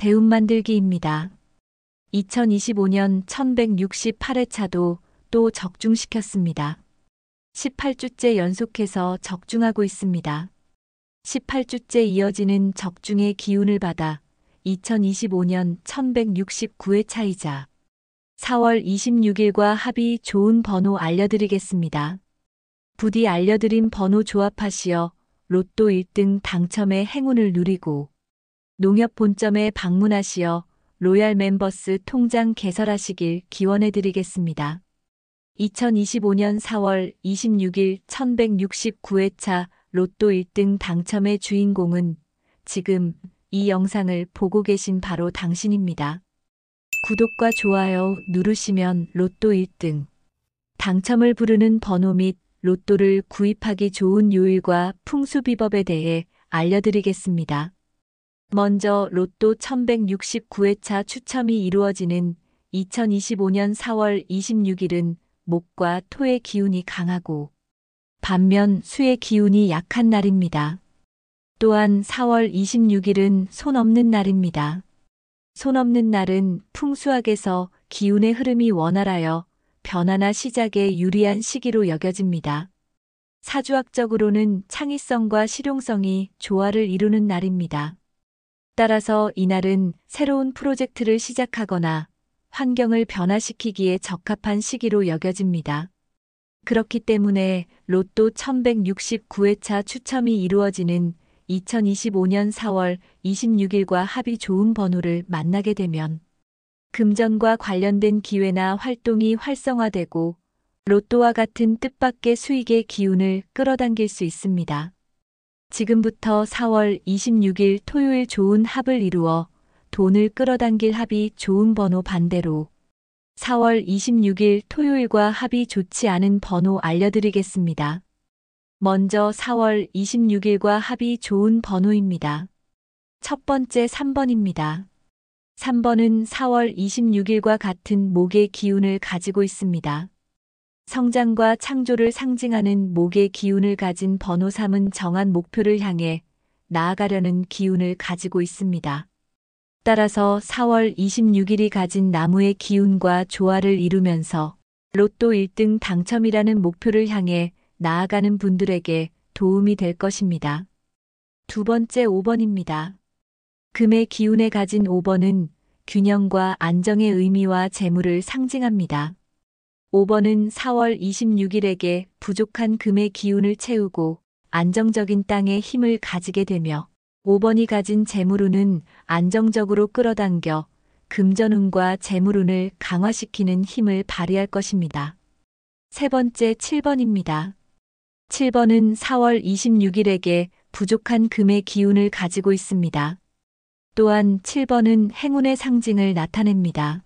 대운 만들기입니다. 2025년 1168회차도 또 적중시켰습니다. 18주째 연속해서 적중하고 있습니다. 18주째 이어지는 적중의 기운을 받아 2025년 1169회차이자 4월 26일과 합이 좋은 번호 알려드리겠습니다. 부디 알려드린 번호 조합하시어 로또 1등 당첨의 행운을 누리고 농협 본점에 방문하시어 로얄 멤버스 통장 개설하시길 기원해드리겠습니다. 2025년 4월 26일 1169회차 로또 1등 당첨의 주인공은 지금 이 영상을 보고 계신 바로 당신입니다. 구독과 좋아요 누르시면 로또 1등 당첨을 부르는 번호 및 로또를 구입하기 좋은 요일과 풍수비법에 대해 알려드리겠습니다. 먼저 로또 1169회차 추첨이 이루어지는 2025년 4월 26일은 목과 토의 기운이 강하고 반면 수의 기운이 약한 날입니다. 또한 4월 26일은 손 없는 날입니다. 손 없는 날은 풍수학에서 기운의 흐름이 원활하여 변화나 시작에 유리한 시기로 여겨집니다. 사주학적으로는 창의성과 실용성이 조화를 이루는 날입니다. 따라서 이날은 새로운 프로젝트를 시작하거나 환경을 변화시키기에 적합한 시기로 여겨집니다. 그렇기 때문에 로또 1169회차 추첨이 이루어지는 2025년 4월 26일과 합이 좋은 번호를 만나게 되면 금전과 관련된 기회나 활동이 활성화되고 로또와 같은 뜻밖의 수익의 기운을 끌어당길 수 있습니다. 지금부터 4월 26일 토요일 좋은 합을 이루어 돈을 끌어당길 합이 좋은 번호 반대로 4월 26일 토요일과 합이 좋지 않은 번호 알려드리겠습니다. 먼저 4월 26일과 합이 좋은 번호입니다. 첫 번째 3번입니다. 3번은 4월 26일과 같은 목의 기운을 가지고 있습니다. 성장과 창조를 상징하는 목의 기운을 가진 번호 3은 정한 목표를 향해 나아가려는 기운을 가지고 있습니다. 따라서 4월 26일이 가진 나무의 기운과 조화를 이루면서 로또 1등 당첨이라는 목표를 향해 나아가는 분들에게 도움이 될 것입니다. 두 번째 5번입니다. 금의 기운에 가진 5번은 균형과 안정의 의미와 재물을 상징합니다. 5번은 4월 26일에게 부족한 금의 기운을 채우고 안정적인 땅의 힘을 가지게 되며 5번이 가진 재물운은 안정적으로 끌어당겨 금전운과 재물운을 강화시키는 힘을 발휘할 것입니다. 세 번째 7번입니다. 7번은 4월 26일에게 부족한 금의 기운을 가지고 있습니다. 또한 7번은 행운의 상징을 나타냅니다.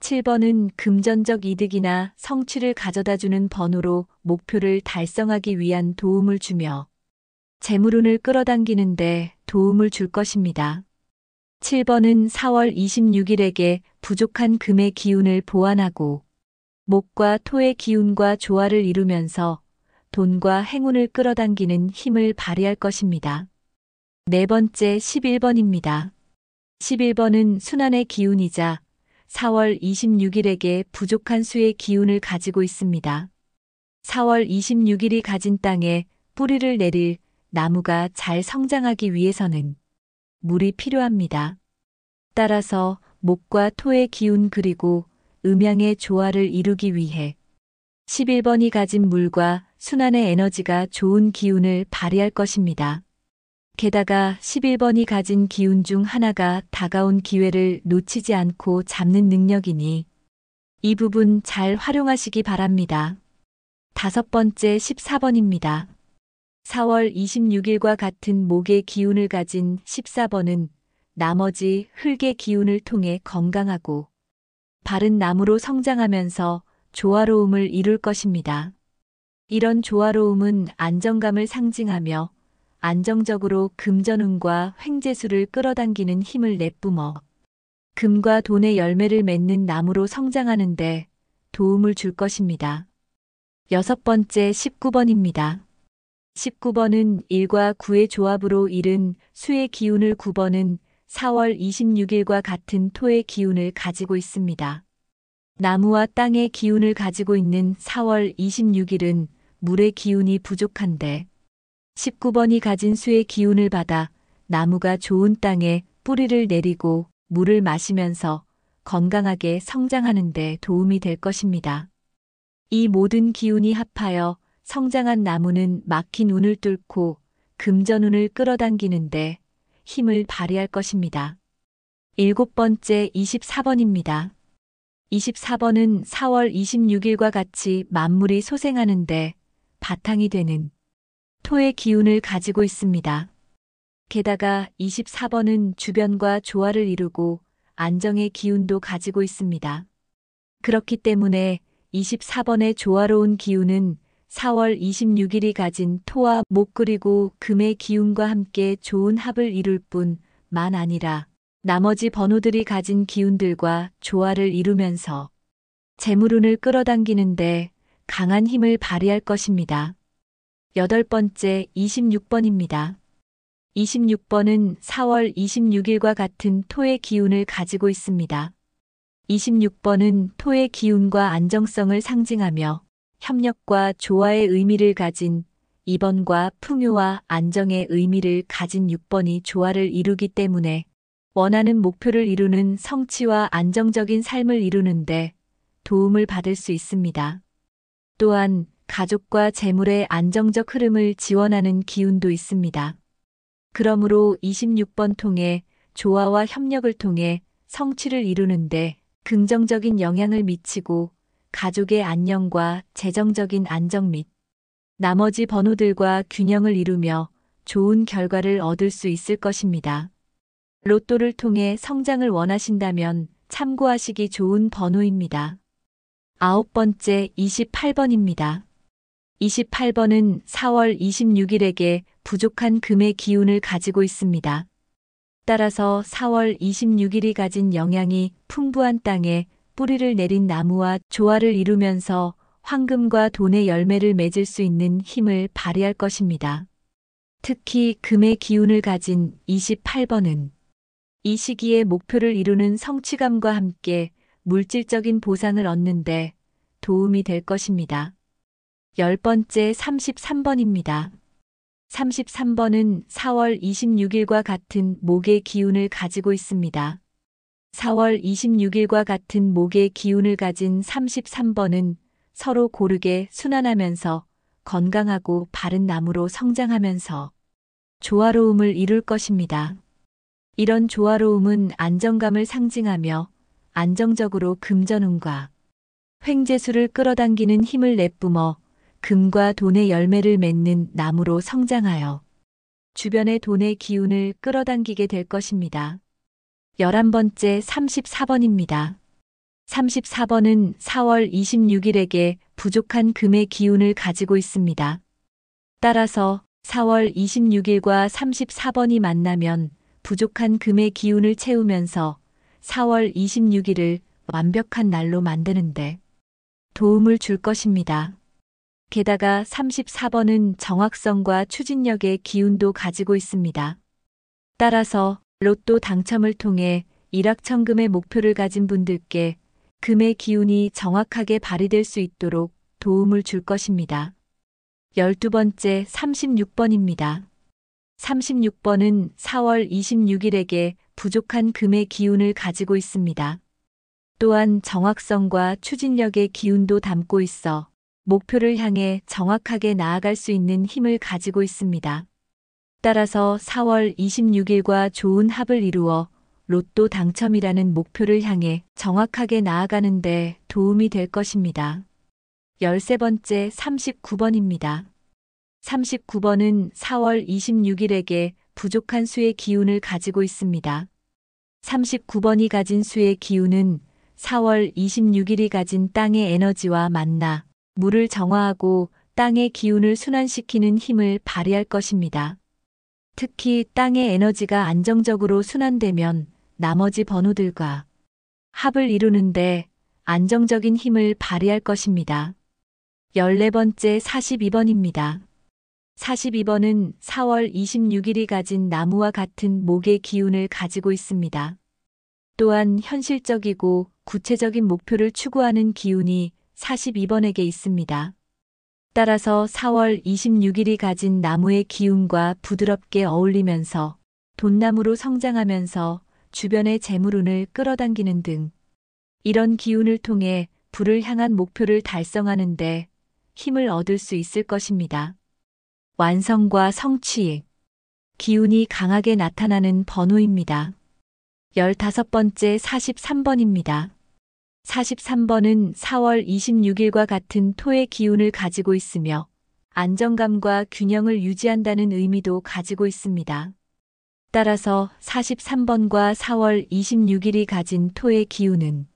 7번은 금전적 이득이나 성취를 가져다주는 번호로 목표를 달성하기 위한 도움을 주며 재물운을 끌어당기는데 도움을 줄 것입니다. 7번은 4월 26일에게 부족한 금의 기운을 보완하고 목과 토의 기운과 조화를 이루면서 돈과 행운을 끌어당기는 힘을 발휘할 것입니다. 네 번째 11번입니다. 11번은 순환의 기운이자 4월 26일에게 부족한 수의 기운을 가지고 있습니다. 4월 26일이 가진 땅에 뿌리를 내릴 나무가 잘 성장하기 위해서는 물이 필요합니다. 따라서 목과 토의 기운 그리고 음양의 조화를 이루기 위해 11번이 가진 물과 순환의 에너지가 좋은 기운을 발휘할 것입니다. 게다가 11번이 가진 기운 중 하나가 다가온 기회를 놓치지 않고 잡는 능력이니 이 부분 잘 활용하시기 바랍니다. 다섯 번째 14번입니다. 4월 26일과 같은 목의 기운을 가진 14번은 나머지 흙의 기운을 통해 건강하고 바른 나무로 성장하면서 조화로움을 이룰 것입니다. 이런 조화로움은 안정감을 상징하며 안정적으로 금전운과 횡재수를 끌어당기는 힘을 내뿜어 금과 돈의 열매를 맺는 나무로 성장하는데 도움을 줄 것입니다. 여섯 번째 19번입니다. 19번은 1과 9의 조합으로 이른 수의 기운을 9번은 4월 26일과 같은 토의 기운을 가지고 있습니다. 나무와 땅의 기운을 가지고 있는 4월 26일은 물의 기운이 부족한데 19번이 가진 수의 기운을 받아 나무가 좋은 땅에 뿌리를 내리고 물을 마시면서 건강하게 성장하는 데 도움이 될 것입니다. 이 모든 기운이 합하여 성장한 나무는 막힌 운을 뚫고 금전운을 끌어당기는데 힘을 발휘할 것입니다. 7번째 24번입니다. 24번은 4월 26일과 같이 만물이 소생하는데 바탕이 되는 토의 기운을 가지고 있습니다. 게다가 24번은 주변과 조화를 이루고 안정의 기운도 가지고 있습니다. 그렇기 때문에 24번의 조화로운 기운은 4월 26일이 가진 토와 목 그리고 금의 기운과 함께 좋은 합을 이룰 뿐만 아니라 나머지 번호들이 가진 기운들과 조화를 이루면서 재물운을 끌어당기는데 강한 힘을 발휘할 것입니다. 8번째 26번입니다. 26번은 4월 26일과 같은 토의 기운을 가지고 있습니다. 26번은 토의 기운과 안정성을 상징하며 협력과 조화의 의미를 가진 2번과 풍요와 안정의 의미를 가진 6번이 조화를 이루기 때문에 원하는 목표를 이루는 성취와 안정적인 삶을 이루는데 도움을 받을 수 있습니다. 또한 가족과 재물의 안정적 흐름을 지원하는 기운도 있습니다. 그러므로 26번 통해 조화와 협력을 통해 성취를 이루는데 긍정적인 영향을 미치고 가족의 안녕과 재정적인 안정 및 나머지 번호들과 균형을 이루며 좋은 결과를 얻을 수 있을 것입니다. 로또를 통해 성장을 원하신다면 참고하시기 좋은 번호입니다. 9번째 28번입니다. 28번은 4월 26일에게 부족한 금의 기운을 가지고 있습니다. 따라서 4월 26일이 가진 영향이 풍부한 땅에 뿌리를 내린 나무와 조화를 이루면서 황금과 돈의 열매를 맺을 수 있는 힘을 발휘할 것입니다. 특히 금의 기운을 가진 28번은 이 시기에 목표를 이루는 성취감과 함께 물질적인 보상을 얻는데 도움이 될 것입니다. 10번째 33번입니다. 33번은 4월 26일과 같은 목의 기운을 가지고 있습니다. 4월 26일과 같은 목의 기운을 가진 33번은 서로 고르게 순환하면서 건강하고 바른 나무로 성장하면서 조화로움을 이룰 것입니다. 이런 조화로움은 안정감을 상징하며 안정적으로 금전운과 횡재수를 끌어당기는 힘을 내뿜어 금과 돈의 열매를 맺는 나무로 성장하여 주변의 돈의 기운을 끌어당기게 될 것입니다. 11번째 34번입니다. 34번은 4월 26일에게 부족한 금의 기운을 가지고 있습니다. 따라서 4월 26일과 34번이 만나면 부족한 금의 기운을 채우면서 4월 26일을 완벽한 날로 만드는데 도움을 줄 것입니다. 게다가 34번은 정확성과 추진력의 기운도 가지고 있습니다. 따라서 로또 당첨을 통해 일확천금의 목표를 가진 분들께 금의 기운이 정확하게 발휘될 수 있도록 도움을 줄 것입니다. 12번째 36번입니다. 36번은 4월 26일에게 부족한 금의 기운을 가지고 있습니다. 또한 정확성과 추진력의 기운도 담고 있어 목표를 향해 정확하게 나아갈 수 있는 힘을 가지고 있습니다. 따라서 4월 26일과 좋은 합을 이루어 로또 당첨이라는 목표를 향해 정확하게 나아가는 데 도움이 될 것입니다. 13번째 39번입니다. 39번은 4월 26일에게 부족한 수의 기운을 가지고 있습니다. 39번이 가진 수의 기운은 4월 26일이 가진 땅의 에너지와 만나 물을 정화하고 땅의 기운을 순환시키는 힘을 발휘할 것입니다. 특히 땅의 에너지가 안정적으로 순환되면 나머지 번호들과 합을 이루는데 안정적인 힘을 발휘할 것입니다. 14번째 42번입니다. 42번은 4월 26일이 가진 나무와 같은 목의 기운을 가지고 있습니다. 또한 현실적이고 구체적인 목표를 추구하는 기운이 42번에게 있습니다. 따라서 4월 26일이 가진 나무의 기운과 부드럽게 어울리면서 돈나무로 성장하면서 주변의 재물운을 끌어당기는 등 이런 기운을 통해 부를 향한 목표를 달성하는 데 힘을 얻을 수 있을 것입니다. 완성과 성취, 기운이 강하게 나타나는 번호입니다. 15번째 43번입니다. 43번은 4월 26일과 같은 토의 기운을 가지고 있으며 안정감과 균형을 유지한다는 의미도 가지고 있습니다. 따라서 43번과 4월 26일이 가진 토의 기운은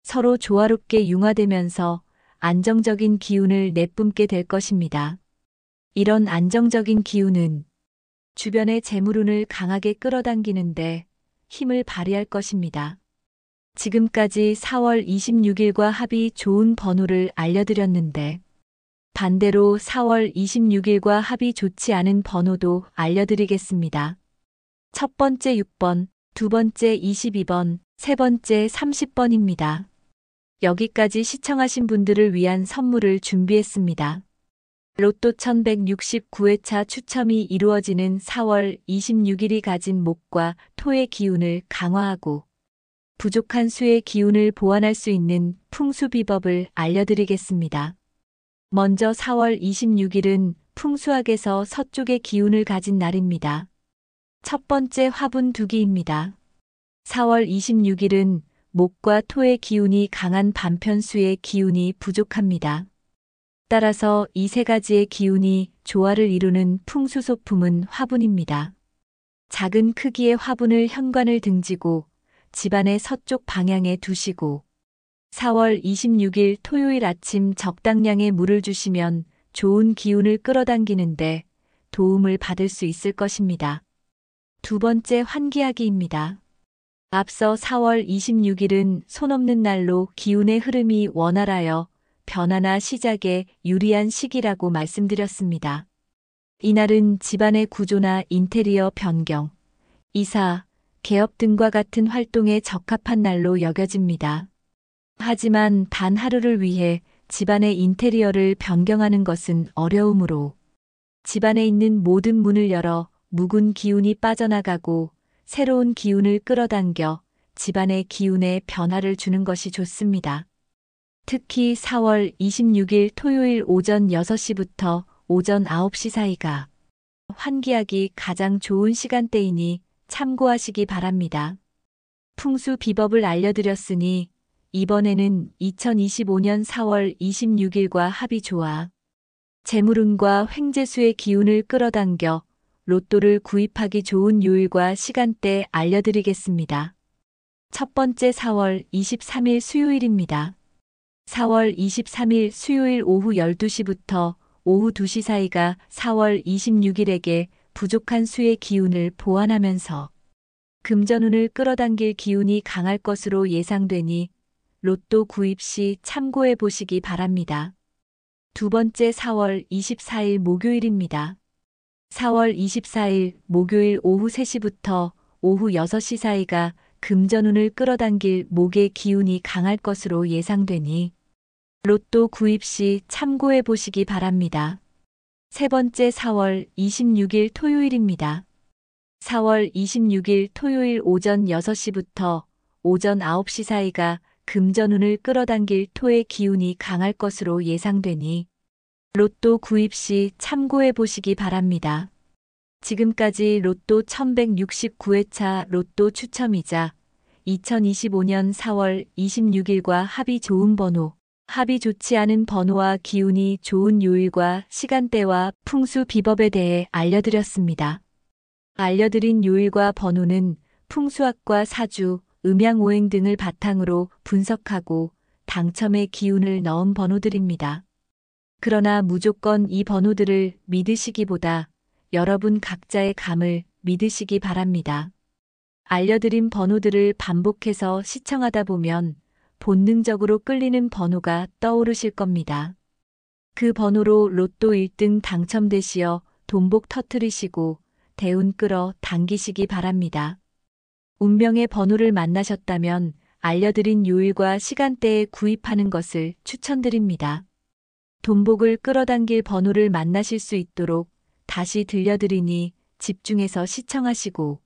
서로 조화롭게 융화되면서 안정적인 기운을 내뿜게 될 것입니다. 이런 안정적인 기운은 주변의 재물운을 강하게 끌어당기는데 힘을 발휘할 것입니다. 지금까지 4월 26일과 합이 좋은 번호를 알려드렸는데 반대로 4월 26일과 합이 좋지 않은 번호도 알려드리겠습니다. 첫 번째 6번, 두 번째 22번, 세 번째 30번입니다. 여기까지 시청하신 분들을 위한 선물을 준비했습니다. 로또 1169회차 추첨이 이루어지는 4월 26일이 가진 목과 토의 기운을 강화하고 부족한 수의 기운을 보완할 수 있는 풍수비법을 알려드리겠습니다. 먼저 4월 26일은 풍수학에서 서쪽의 기운을 가진 날입니다. 첫 번째 화분 두기입니다. 4월 26일은 목과 토의 기운이 강한 반편수의 기운이 부족합니다. 따라서 이 세 가지의 기운이 조화를 이루는 풍수소품은 화분입니다. 작은 크기의 화분을 현관을 등지고 집안의 서쪽 방향에 두시고 4월 26일 토요일 아침 적당량의 물을 주시면 좋은 기운을 끌어당기는데 도움을 받을 수 있을 것입니다. 두 번째 환기하기입니다. 앞서 4월 26일은 손 없는 날로 기운의 흐름이 원활하여 변화나 시작에 유리한 시기라고 말씀드렸습니다. 이날은 집안의 구조나 인테리어 변경, 이사, 개업 등과 같은 활동에 적합한 날로 여겨집니다. 하지만 단 하루를 위해 집안의 인테리어를 변경하는 것은 어려우므로 집안에 있는 모든 문을 열어 묵은 기운이 빠져나가고 새로운 기운을 끌어당겨 집안의 기운에 변화를 주는 것이 좋습니다. 특히 4월 26일 토요일 오전 6시부터 오전 9시 사이가 환기하기 가장 좋은 시간대이니 참고하시기 바랍니다. 풍수 비법을 알려드렸으니 이번에는 2025년 4월 26일과 합이 좋아 재물운과 횡재수의 기운을 끌어당겨 로또를 구입하기 좋은 요일과 시간대 알려드리겠습니다. 첫 번째 4월 23일 수요일입니다. 4월 23일 수요일 오후 12시부터 오후 2시 사이가 4월 26일에게 부족한 수의 기운을 보완하면서 금전운을 끌어당길 기운이 강할 것으로 예상되니 로또 구입 시 참고해 보시기 바랍니다. 두 번째 4월 24일 목요일입니다. 4월 24일 목요일 오후 3시부터 오후 6시 사이가 금전운을 끌어당길 목의 기운이 강할 것으로 예상되니 로또 구입 시 참고해 보시기 바랍니다. 세 번째 4월 26일 토요일입니다. 4월 26일 토요일 오전 6시부터 오전 9시 사이가 금전운을 끌어당길 토의 기운이 강할 것으로 예상되니 로또 구입 시 참고해 보시기 바랍니다. 지금까지 로또 1169회차 로또 추첨이자 2025년 4월 26일과 합이 좋은 번호, 합이 좋지 않은 번호와 기운이 좋은 요일과 시간대와 풍수 비법에 대해 알려드렸습니다. 알려드린 요일과 번호는 풍수학과 사주, 음양오행 등을 바탕으로 분석하고 당첨의 기운을 넣은 번호들입니다. 그러나 무조건 이 번호들을 믿으시기보다 여러분 각자의 감을 믿으시기 바랍니다. 알려드린 번호들을 반복해서 시청하다 보면 본능적으로 끌리는 번호가 떠오르실 겁니다. 그 번호로 로또 1등 당첨되시어 돈복 터트리시고 대운 끌어 당기시기 바랍니다. 운명의 번호를 만나셨다면 알려드린 요일과 시간대에 구입하는 것을 추천드립니다. 돈복을 끌어당길 번호를 만나실 수 있도록 다시 들려드리니 집중해서 시청하시고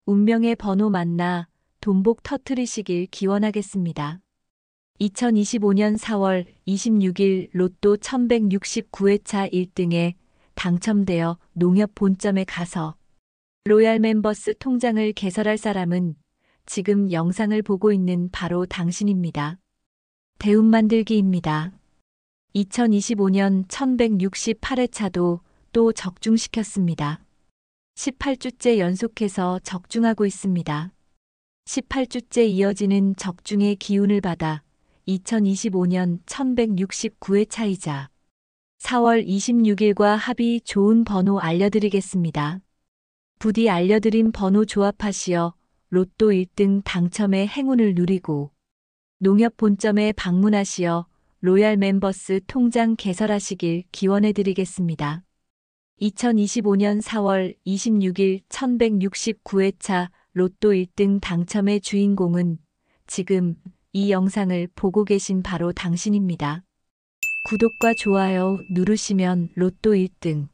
운명의 번호 만나 돈복 터트리시길 기원하겠습니다. 2025년 4월 26일 로또 1169회차 1등에 당첨되어 농협 본점에 가서 로얄 멤버스 통장을 개설할 사람은 지금 영상을 보고 있는 바로 당신입니다. 대운 만들기입니다. 2025년 1168회차도 또 적중시켰습니다. 18주째 연속해서 적중하고 있습니다. 18주째 이어지는 적중의 기운을 받아 2025년 1169회차이자 4월 26일과 합이 좋은 번호 알려드리겠습니다. 부디 알려드린 번호 조합하시어 로또 1등 당첨의 행운을 누리고 농협 본점에 방문하시어 로얄 멤버스 통장 개설하시길 기원해드리겠습니다. 2025년 4월 26일 1169회차 로또 1등 당첨의 주인공은 지금 이 영상을 보고 계신 바로 당신입니다. 구독과 좋아요 누르시면 로또 1등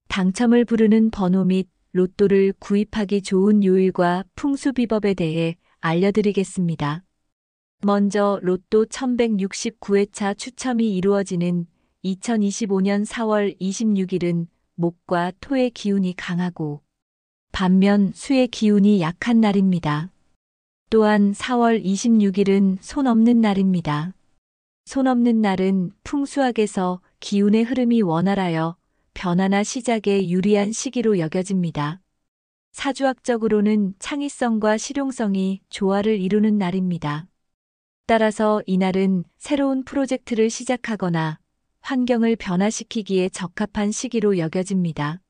당첨을 부르는 번호 및 로또를 구입하기 좋은 요일과 풍수비법에 대해 알려드리겠습니다. 먼저 로또 1169회차 추첨이 이루어지는 2025년 4월 26일은 목과 토의 기운이 강하고 반면 수의 기운이 약한 날입니다. 또한 4월 26일은 손 없는 날입니다. 손 없는 날은 풍수학에서 기운의 흐름이 원활하여 변화나 시작에 유리한 시기로 여겨집니다. 사주학적으로는 창의성과 실용성이 조화를 이루는 날입니다. 따라서 이날은 새로운 프로젝트를 시작하거나 환경을 변화시키기에 적합한 시기로 여겨집니다.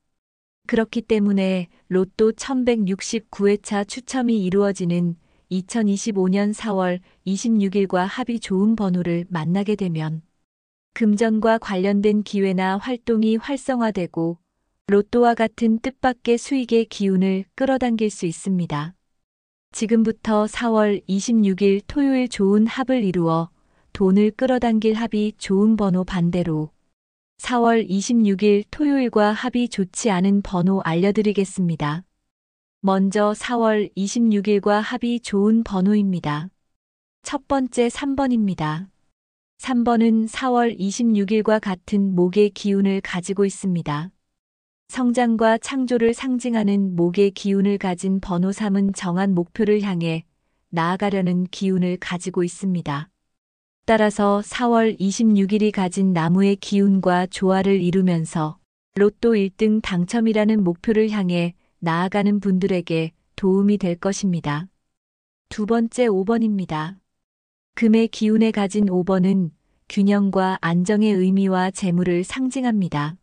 그렇기 때문에 로또 1169회차 추첨이 이루어지는 2025년 4월 26일과 합이 좋은 번호를 만나게 되면 금전과 관련된 기회나 활동이 활성화되고 로또와 같은 뜻밖의 수익의 기운을 끌어당길 수 있습니다. 지금부터 4월 26일 토요일 좋은 합을 이루어 돈을 끌어당길 합이 좋은 번호 반대로 4월 26일 토요일과 합이 좋지 않은 번호 알려드리겠습니다. 먼저 4월 26일과 합이 좋은 번호입니다. 첫 번째 3번입니다. 3번은 4월 26일과 같은 목의 기운을 가지고 있습니다. 성장과 창조를 상징하는 목의 기운을 가진 번호 3은 정한 목표를 향해 나아가려는 기운을 가지고 있습니다. 따라서 4월 26일이 가진 나무의 기운과 조화를 이루면서 로또 1등 당첨이라는 목표를 향해 나아가는 분들에게 도움이 될 것입니다. 두 번째 5번입니다. 금의 기운에 가진 5번은 균형과 안정의 의미와 재물을 상징합니다.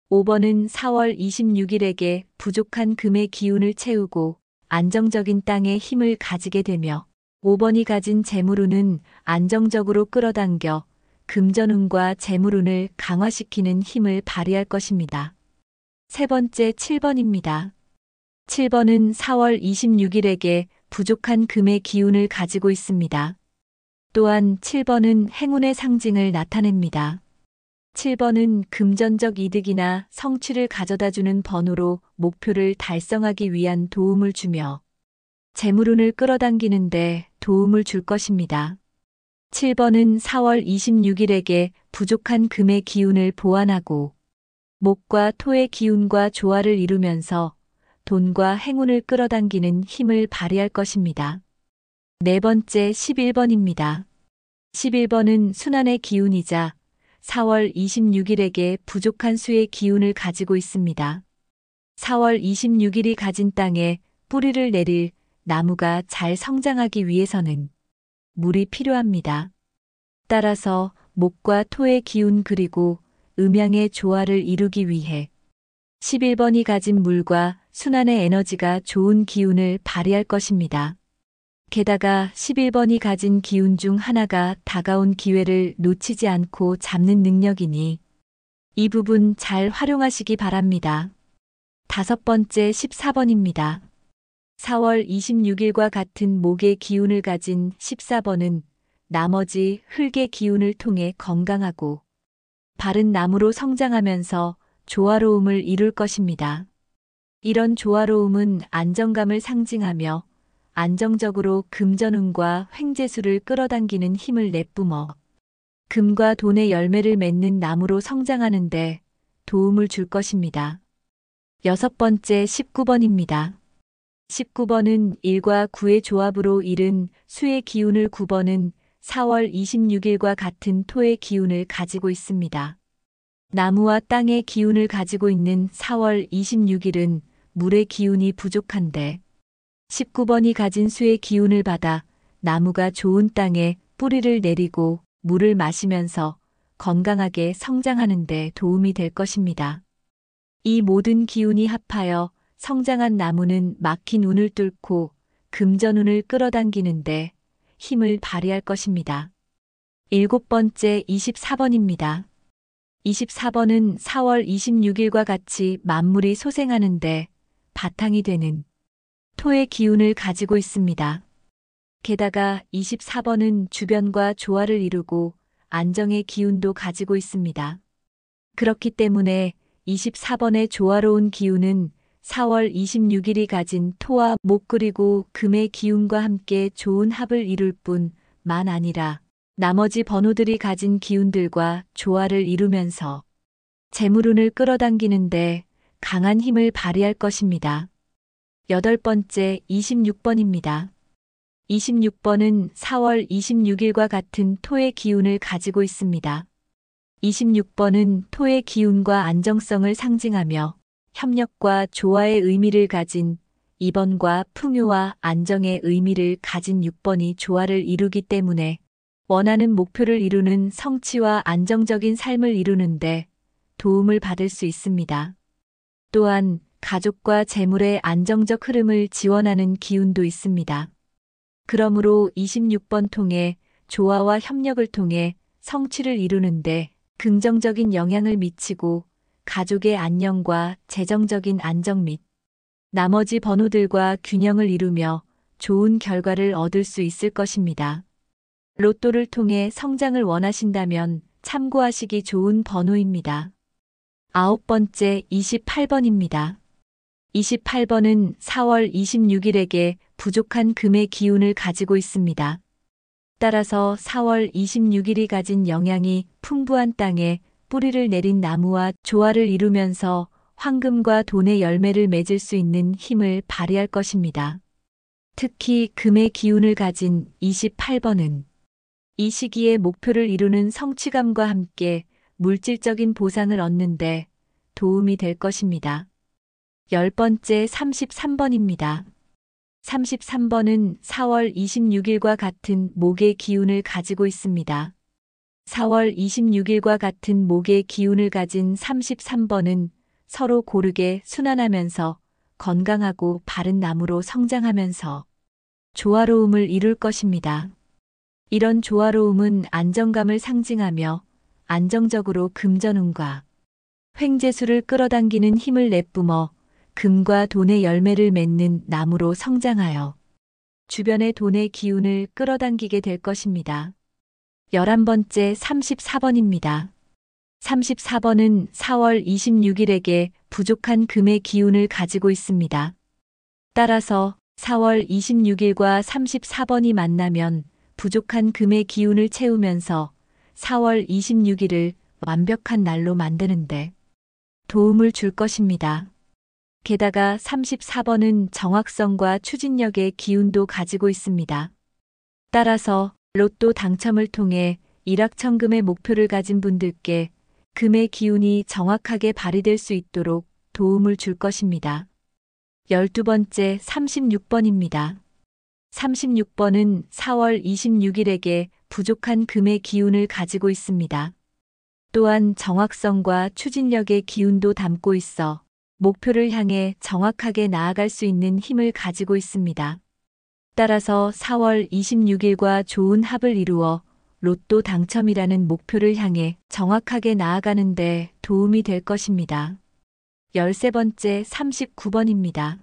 5번은 4월 26일에게 부족한 금의 기운을 채우고 안정적인 땅의 힘을 가지게 되며 5번이 가진 재물운은 안정적으로 끌어당겨 금전운과 재물운을 강화시키는 힘을 발휘할 것입니다. 세 번째 7번입니다. 7번은 4월 26일에게 부족한 금의 기운을 가지고 있습니다. 또한 7번은 행운의 상징을 나타냅니다. 7번은 금전적 이득이나 성취를 가져다주는 번호로 목표를 달성하기 위한 도움을 주며 재물운을 끌어당기는데 도움을 줄 것입니다. 7번은 4월 26일에게 부족한 금의 기운을 보완하고 목과 토의 기운과 조화를 이루면서 돈과 행운을 끌어당기는 힘을 발휘할 것입니다. 네 번째 11번입니다. 11번은 순환의 기운이자 4월 26일에게 부족한 수의 기운을 가지고 있습니다. 4월 26일이 가진 땅에 뿌리를 내릴 나무가 잘 성장하기 위해서는 물이 필요합니다. 따라서 목과 토의 기운 그리고 음양의 조화를 이루기 위해 11번이 가진 물과 순환의 에너지가 좋은 기운을 발휘할 것입니다. 게다가 11번이 가진 기운 중 하나가 다가온 기회를 놓치지 않고 잡는 능력이니 이 부분 잘 활용하시기 바랍니다. 다섯 번째 14번입니다. 4월 26일과 같은 목의 기운을 가진 14번은 나머지 흙의 기운을 통해 건강하고 바른 나무로 성장하면서 조화로움을 이룰 것입니다. 이런 조화로움은 안정감을 상징하며 안정적으로 금전운과 횡재수를 끌어당기는 힘을 내뿜어 금과 돈의 열매를 맺는 나무로 성장하는 데 도움을 줄 것입니다. 여섯 번째 19번입니다. 19번은 1과 9의 조합으로 이른 수의 기운을 9번은 4월 26일과 같은 토의 기운을 가지고 있습니다. 나무와 땅의 기운을 가지고 있는 4월 26일은 물의 기운이 부족한데 19번이 가진 수의 기운을 받아 나무가 좋은 땅에 뿌리를 내리고 물을 마시면서 건강하게 성장하는 데 도움이 될 것입니다. 이 모든 기운이 합하여 성장한 나무는 막힌 운을 뚫고 금전운을 끌어당기는데 힘을 발휘할 것입니다. 일곱 번째 24번입니다. 24번은 4월 26일과 같이 만물이 소생하는데 바탕이 되는 토의 기운을 가지고 있습니다. 게다가 24번은 주변과 조화를 이루고 안정의 기운도 가지고 있습니다. 그렇기 때문에 24번의 조화로운 기운은 4월 26일이 가진 토와 목 그리고 금의 기운과 함께 좋은 합을 이룰 뿐만 아니라 나머지 번호들이 가진 기운들과 조화를 이루면서 재물운을 끌어당기는데 강한 힘을 발휘할 것입니다. 여덟 번째 26번입니다. 26번은 4월 26일과 같은 토의 기운을 가지고 있습니다. 26번은 토의 기운과 안정성을 상징하며 협력과 조화의 의미를 가진 2번과 풍요와 안정의 의미를 가진 6번이 조화를 이루기 때문에 원하는 목표를 이루는 성취와 안정적인 삶을 이루는데 도움을 받을 수 있습니다. 또한 가족과 재물의 안정적 흐름을 지원하는 기운도 있습니다. 그러므로 26번 통해 조화와 협력을 통해 성취를 이루는데 긍정적인 영향을 미치고 가족의 안녕과 재정적인 안정 및 나머지 번호들과 균형을 이루며 좋은 결과를 얻을 수 있을 것입니다. 로또를 통해 성장을 원하신다면 참고하시기 좋은 번호입니다. 아홉 번째 28번입니다. 28번은 4월 26일에게 부족한 금의 기운을 가지고 있습니다. 따라서 4월 26일이 가진 영향이 풍부한 땅에 뿌리를 내린 나무와 조화를 이루면서 황금과 돈의 열매를 맺을 수 있는 힘을 발휘할 것입니다. 특히 금의 기운을 가진 28번은 이 시기에 목표를 이루는 성취감과 함께 물질적인 보상을 얻는데 도움이 될 것입니다. 열 번째 33번입니다. 33번은 4월 26일과 같은 목의 기운을 가지고 있습니다. 4월 26일과 같은 목의 기운을 가진 33번은 서로 고르게 순환하면서 건강하고 바른 나무로 성장하면서 조화로움을 이룰 것입니다. 이런 조화로움은 안정감을 상징하며 안정적으로 금전운과 횡재수를 끌어당기는 힘을 내뿜어 금과 돈의 열매를 맺는 나무로 성장하여 주변의 돈의 기운을 끌어당기게 될 것입니다. 11번째 34번입니다. 34번은 4월 26일에게 부족한 금의 기운을 가지고 있습니다. 따라서 4월 26일과 34번이 만나면 부족한 금의 기운을 채우면서 4월 26일을 완벽한 날로 만드는데 도움을 줄 것입니다. 게다가 34번은 정확성과 추진력의 기운도 가지고 있습니다. 따라서 로또 당첨을 통해 일확천금의 목표를 가진 분들께 금의 기운이 정확하게 발휘될 수 있도록 도움을 줄 것입니다. 12번째 36번입니다. 36번은 4월 26일에게 부족한 금의 기운을 가지고 있습니다. 또한 정확성과 추진력의 기운도 담고 있어 목표를 향해 정확하게 나아갈 수 있는 힘을 가지고 있습니다. 따라서 4월 26일과 좋은 합을 이루어 로또 당첨이라는 목표를 향해 정확하게 나아가는데 도움이 될 것입니다. 13번째 39번입니다.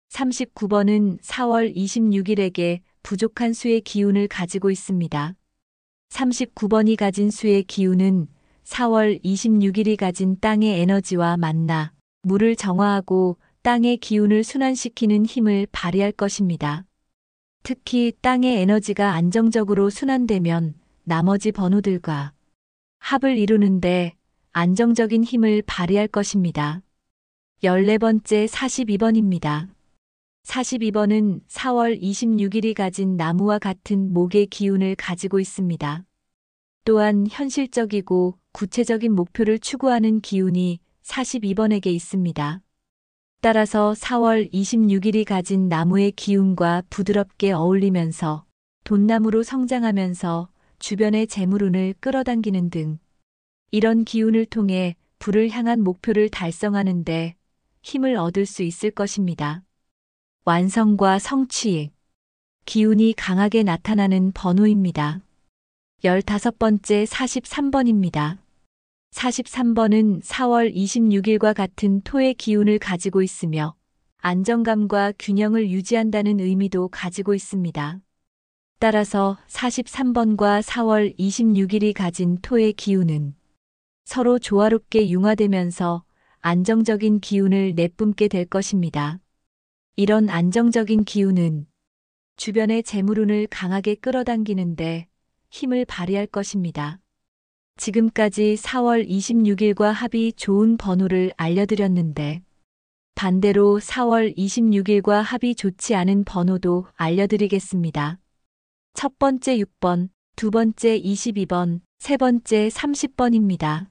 39번은 4월 26일에게 부족한 수의 기운을 가지고 있습니다. 39번이 가진 수의 기운은 4월 26일이 가진 땅의 에너지와 만나 물을 정화하고 땅의 기운을 순환시키는 힘을 발휘할 것입니다. 특히 땅의 에너지가 안정적으로 순환되면 나머지 번호들과 합을 이루는데 안정적인 힘을 발휘할 것입니다. 14번째 42번입니다. 42번은 4월 26일이 가진 나무와 같은 목의 기운을 가지고 있습니다. 또한 현실적이고 구체적인 목표를 추구하는 기운이 42번에게 있습니다. 따라서 4월 26일이 가진 나무의 기운과 부드럽게 어울리면서 돈나무로 성장하면서 주변의 재물운을 끌어당기는 등 이런 기운을 통해 부를 향한 목표를 달성하는 데 힘을 얻을 수 있을 것입니다. 완성과 성취, 기운이 강하게 나타나는 번호입니다. 15번째 43번입니다. 43번은 4월 26일과 같은 토의 기운을 가지고 있으며 안정감과 균형을 유지한다는 의미도 가지고 있습니다. 따라서 43번과 4월 26일이 가진 토의 기운은 서로 조화롭게 융화되면서 안정적인 기운을 내뿜게 될 것입니다. 이런 안정적인 기운은 주변의 재물운을 강하게 끌어당기는데 힘을 발휘할 것입니다. 지금까지 4월 26일과 합이 좋은 번호를 알려드렸는데 반대로 4월 26일과 합이 좋지 않은 번호도 알려드리겠습니다. 첫 번째 6번, 두 번째 22번, 세 번째 30번입니다.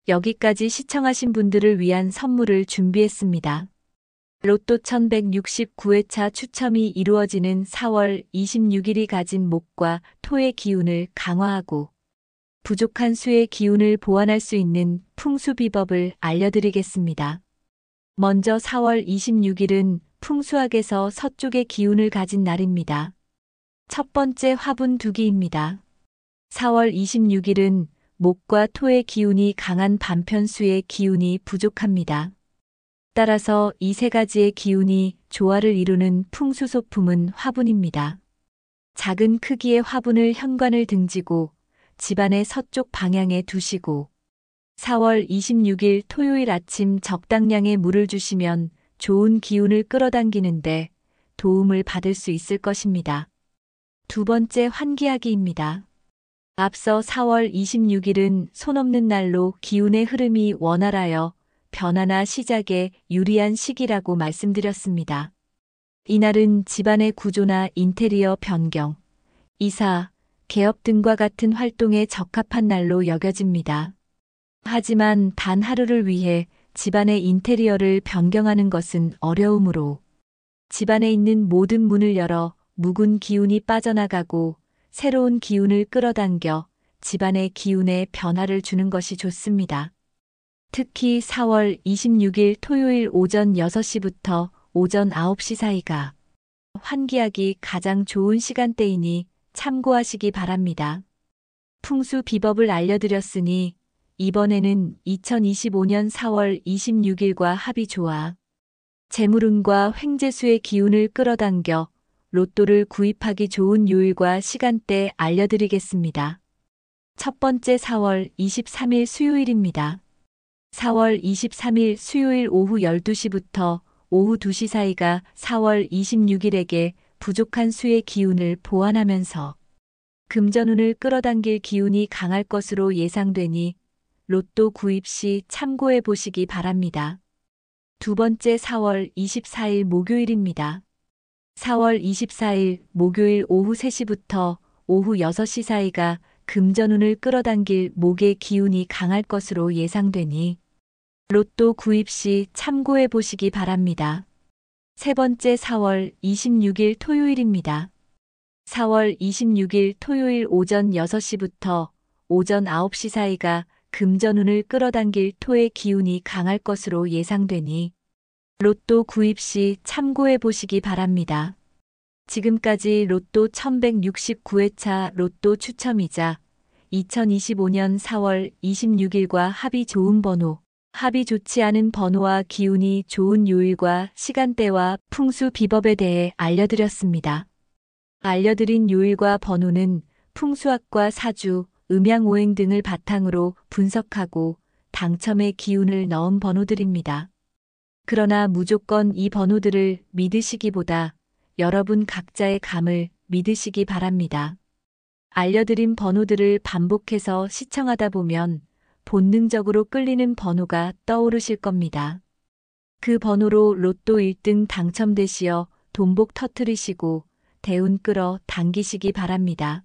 여기까지 시청하신 분들을 위한 선물을 준비했습니다. 로또 1169회차 추첨이 이루어지는 4월 26일이 가진 목과 토의 기운을 강화하고 부족한 수의 기운을 보완할 수 있는 풍수 비법을 알려드리겠습니다. 먼저 4월 26일은 풍수학에서 서쪽의 기운을 가진 날입니다. 첫 번째 화분 두기입니다. 4월 26일은 목과 토의 기운이 강한 반편수의 기운이 부족합니다. 따라서 이 세 가지의 기운이 조화를 이루는 풍수소품은 화분입니다. 작은 크기의 화분을 현관을 등지고 집안의 서쪽 방향에 두시고 4월 26일 토요일 아침 적당량의 물을 주시면 좋은 기운을 끌어당기는데 도움을 받을 수 있을 것입니다. 두 번째 환기하기입니다. 앞서 4월 26일은 손 없는 날로 기운의 흐름이 원활하여 변화나 시작에 유리한 시기라고 말씀드렸습니다. 이날은 집안의 구조나 인테리어 변경, 이사, 개업 등과 같은 활동에 적합한 날로 여겨집니다. 하지만 단 하루를 위해 집안의 인테리어를 변경하는 것은 어려우므로 집안에 있는 모든 문을 열어 묵은 기운이 빠져나가고 새로운 기운을 끌어당겨 집안의 기운에 변화를 주는 것이 좋습니다. 특히 4월 26일 토요일 오전 6시부터 오전 9시 사이가 환기하기 가장 좋은 시간대이니 참고하시기 바랍니다. 풍수 비법을 알려드렸으니 이번에는 2025년 4월 26일과 합이 좋아 재물운과 횡재수의 기운을 끌어당겨 로또를 구입하기 좋은 요일과 시간대 알려드리겠습니다. 첫 번째 4월 23일 수요일입니다. 4월 23일 수요일 오후 12시부터 오후 2시 사이가 4월 26일에게 부족한 수의 기운을 보완하면서 금전운을 끌어당길 기운이 강할 것으로 예상되니 로또 구입 시 참고해 보시기 바랍니다. 두 번째 4월 24일 목요일입니다. 4월 24일 목요일 오후 3시부터 오후 6시 사이가 금전운을 끌어당길 목의 기운이 강할 것으로 예상되니 로또 구입 시 참고해 보시기 바랍니다. 세 번째 4월 26일 토요일입니다. 4월 26일 토요일 오전 6시부터 오전 9시 사이가 금전운을 끌어당길 토의 기운이 강할 것으로 예상되니 로또 구입 시 참고해 보시기 바랍니다. 지금까지 로또 1169회차 로또 추첨이자 2025년 4월 26일과 합이 좋은 번호, 합이 좋지 않은 번호와 기운이 좋은 요일과 시간대와 풍수 비법에 대해 알려드렸습니다. 알려드린 요일과 번호는 풍수학과 사주, 음양오행 등을 바탕으로 분석하고 당첨의 기운을 넣은 번호들입니다. 그러나 무조건 이 번호들을 믿으시기보다 여러분 각자의 감을 믿으시기 바랍니다. 알려드린 번호들을 반복해서 시청하다 보면 본능적으로 끌리는 번호가 떠오르실 겁니다. 그 번호로 로또 1등 당첨되시어 돈복 터트리시고 대운 끌어 당기시기 바랍니다.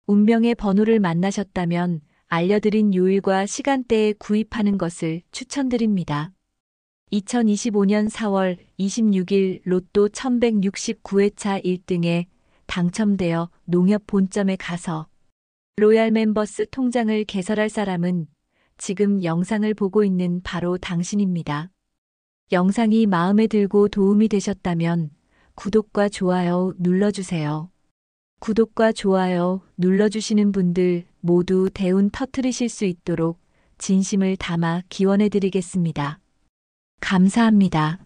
운명의 번호를 만나셨다면 알려드린 요일과 시간대에 구입하는 것을 추천드립니다. 2025년 4월 26일 로또 1169회차 1등에 당첨되어 농협 본점에 가서 로얄 멤버스 통장을 개설할 사람은 지금 영상을 보고 있는 바로 당신입니다. 영상이 마음에 들고 도움이 되셨다면 구독과 좋아요 눌러주세요. 구독과 좋아요 눌러주시는 분들 모두 대운 터트리실 수 있도록 진심을 담아 기원해드리겠습니다. 감사합니다.